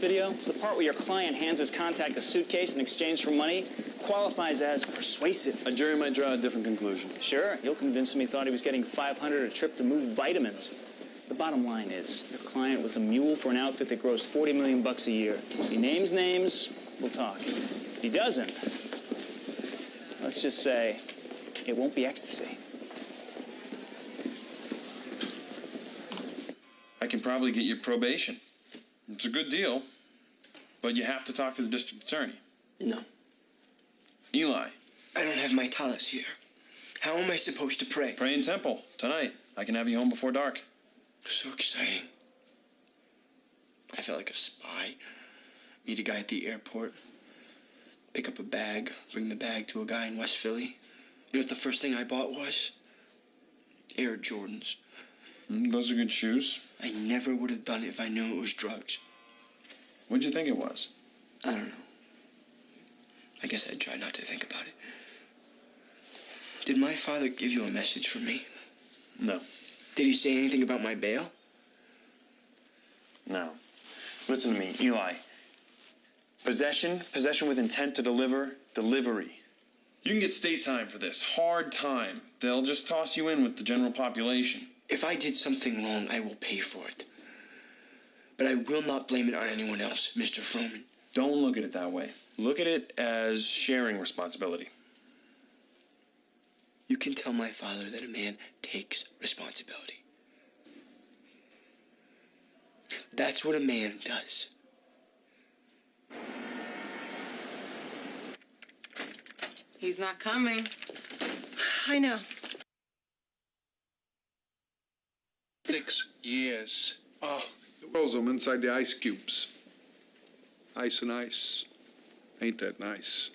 video? The part where your client hands his contact a suitcase in exchange for money qualifies as persuasive. A jury might draw a different conclusion. Sure, you'll convince him he thought he was getting $500 a trip to move vitamins. The bottom line is, your client was a mule for an outfit that grossed $40 million a year. If he names names, we'll talk. If he doesn't, let's just say it won't be ecstasy. I can probably get you probation. It's a good deal, but you have to talk to the district attorney. No. Eli. I don't have my talis here. How am I supposed to pray? Pray in temple tonight. I can have you home before dark. So exciting. I felt like a spy. Meet a guy at the airport. Pick up a bag. Bring the bag to a guy in West Philly. You know what the first thing I bought was? Air Jordans. Those are good shoes. I never would have done it if I knew it was drugs. What'd you think it was? I don't know. I guess I'd try not to think about it. Did my father give you a message for me? No. Did he say anything about my bail? No. Listen to me, Eli. Possession with intent to deliver, delivery. You can get state time for this. Hard time. They'll just toss you in with the general population. If I did something wrong, I will pay for it. But I will not blame it on anyone else, Mr. Froman. Don't look at it that way. Look at it as sharing responsibility. You can tell my father that a man takes responsibility. That's what a man does. He's not coming. I know. 6 years. Oh, throws them inside the ice cubes. Ice and ice. Ain't that nice?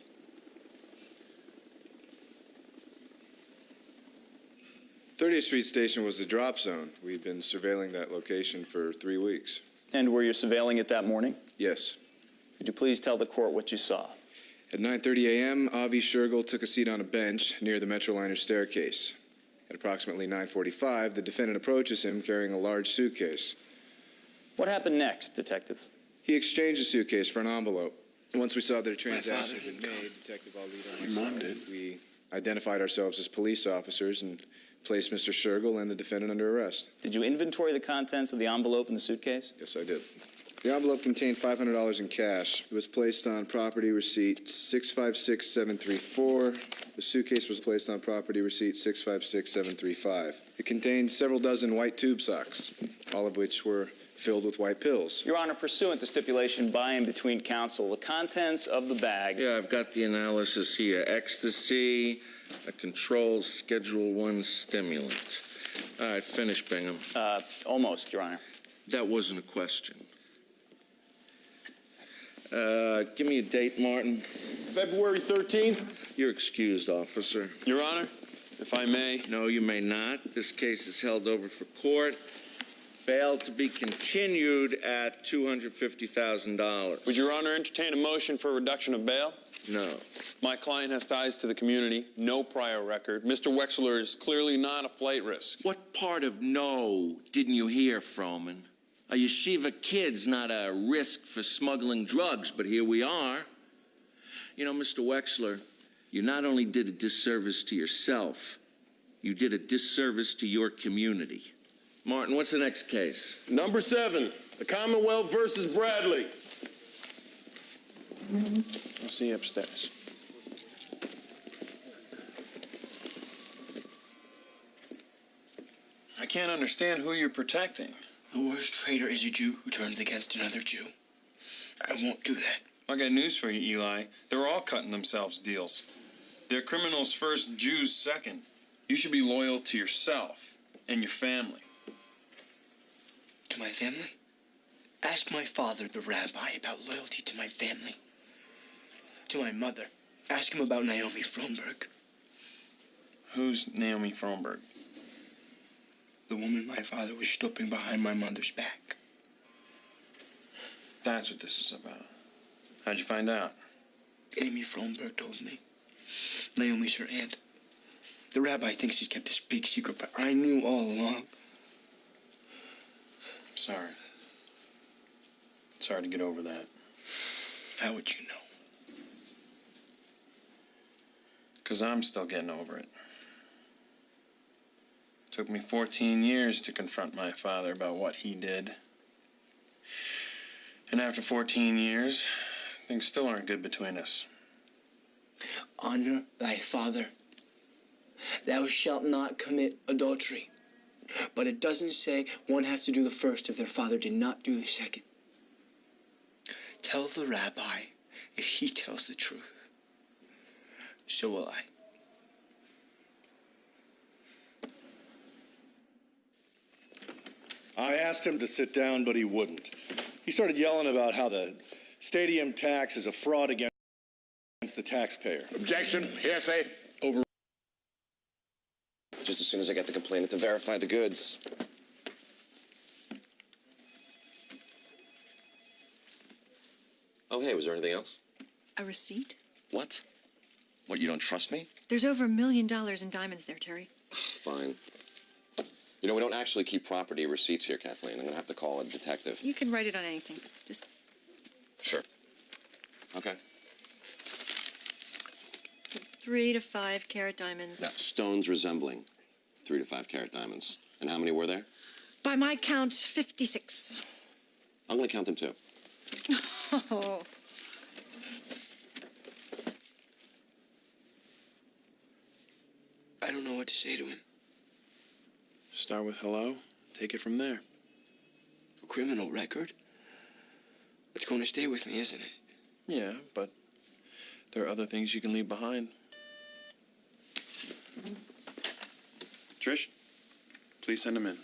'30th Street Station was the drop zone. We'd been surveilling that location for 3 weeks. And were you surveilling it that morning? Yes. Could you please tell the court what you saw? At 9:30 a.m., Avi Shergill took a seat on a bench near the Metroliner staircase. At approximately 9:45, the defendant approaches him carrying a large suitcase. What happened next, Detective? He exchanged the suitcase for an envelope. Once we saw that a transaction had been made, Detective Alito and myself, we identified ourselves as police officers and placed Mr. Shergill and the defendant under arrest. Did you inventory the contents of the envelope in the suitcase? Yes, I did. The envelope contained $500 in cash. It was placed on property receipt 656734. The suitcase was placed on property receipt 656735. It contained several dozen white tube socks, all of which were filled with white pills. Your Honor, pursuant to stipulation by and between counsel, the contents of the bag... Yeah, I've got the analysis here. Ecstasy, a controlled Schedule I stimulant. All right, finish, Bingham. Almost, Your Honor. That wasn't a question. Give me a date, Martin. February 13th. You're excused, officer. Your Honor, if I may. No, you may not. This case is held over for court. Bail to be continued at $250,000. Would Your Honor entertain a motion for reduction of bail? No. My client has ties to the community, no prior record. Mr. Wexler is clearly not a flight risk. What part of no didn't you hear, Froman? A yeshiva kid's not a risk for smuggling drugs, but here we are. You know, Mr. Wexler, you not only did a disservice to yourself, you did a disservice to your community. Martin, what's the next case? Number 7, the Commonwealth versus Bradley. I'll see you upstairs. I can't understand who you're protecting. The worst traitor is a Jew who turns against another Jew. I won't do that. I got news for you, Eli. They're all cutting themselves deals. They're criminals first, Jews second. You should be loyal to yourself and your family. To my family? Ask my father, the rabbi, about loyalty to my family. To my mother. Ask him about Naomi Fromberg. Who's Naomi Fromberg? The woman my father was stooping behind my mother's back. That's what this is about. How'd you find out? Amy Fromberg told me. Naomi's her aunt. The rabbi thinks he's kept this big secret, but I knew all along. Sorry. It's It's hard to get over that. How would you know? Because I'm still getting over it. Took me 14 years to confront my father about what he did. And after 14 years, things still aren't good between us. Honor thy father. Thou shalt not commit adultery. But it doesn't say one has to do the first if their father did not do the second. Tell the rabbi if he tells the truth. So will I. I asked him to sit down, but he wouldn't. He started yelling about how the stadium tax is a fraud against the taxpayer. Objection. Hearsay. Over. Just as soon as I get the complainant to verify the goods. Oh, hey, was there anything else? A receipt? What? What, you don't trust me? There's over $1 million in diamonds there, Terry. Fine. You know, we don't actually keep property receipts here, Kathleen. I'm going to have to call a detective. You can write it on anything. Just Sure. Okay. 3 to 5 carat diamonds. Now, stones resembling 3 to 5 carat diamonds. And how many were there? By my count, 56. I'm going to count them too. Oh. I don't know what to say to him. Start with hello, take it from there. A criminal record? It's going to stay with me, isn't it? Yeah, but there are other things you can leave behind. Trish, please send him in.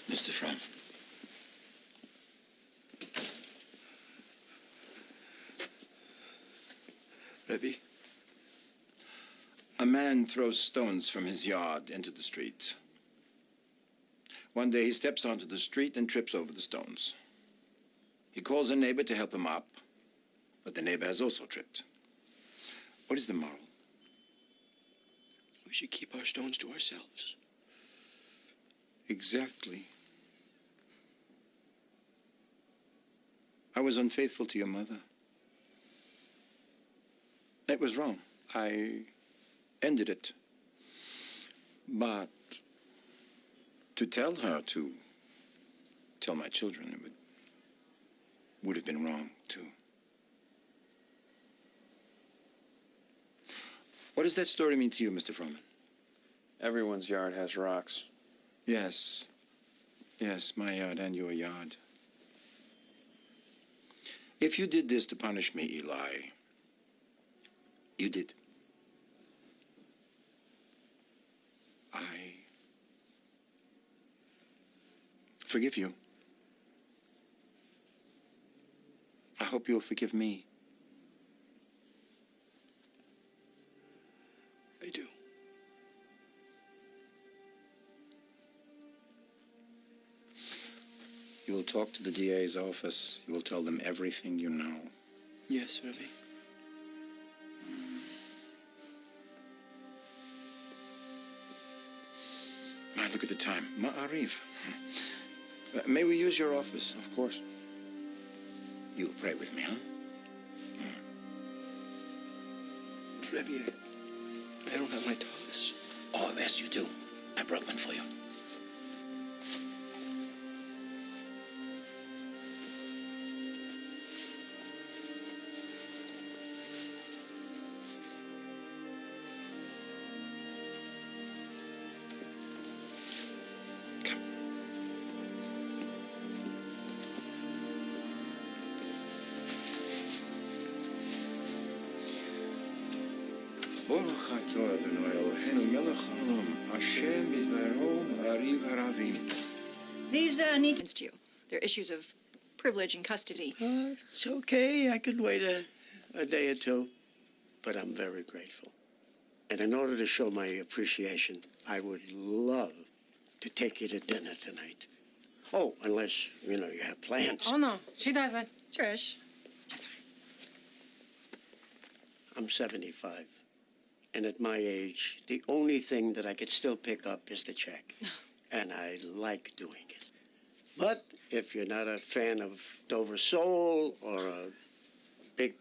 Mr. Fromm. Rebbe? A man throws stones from his yard into the street. One day he steps onto the street and trips over the stones. He calls a neighbor to help him up, but the neighbor has also tripped. What is the moral? We should keep our stones to ourselves. Exactly. I was unfaithful to your mother. It was wrong. I ended it. But to tell her to tell my children, it would have been wrong, too. What does that story mean to you, Mr. Froman? Everyone's yard has rocks. Yes. Yes, my yard and your yard. If you did this to punish me, Eli, you did. I forgive you. I hope you'll forgive me. I do. You will talk to the DA's office. You will tell them everything you know. Yes, Rebbe. Look at the time. Ma'ariv. May we use your office? Of course. You'll pray with me, huh? Rebbe, I don't have my talis. Oh, yes, you do. I brought one for you. These need against you. They're issues of privilege and custody. It's okay. I could wait a day or two. But I'm very grateful. And in order to show my appreciation, I would love to take you to dinner tonight. Oh, unless, you have plans. Oh, no. She doesn't. Trish, that's fine. I'm 75. And at my age, the only thing that I could still pick up is the check. And I like doing it. But if you're not a fan of Dover Soul or a big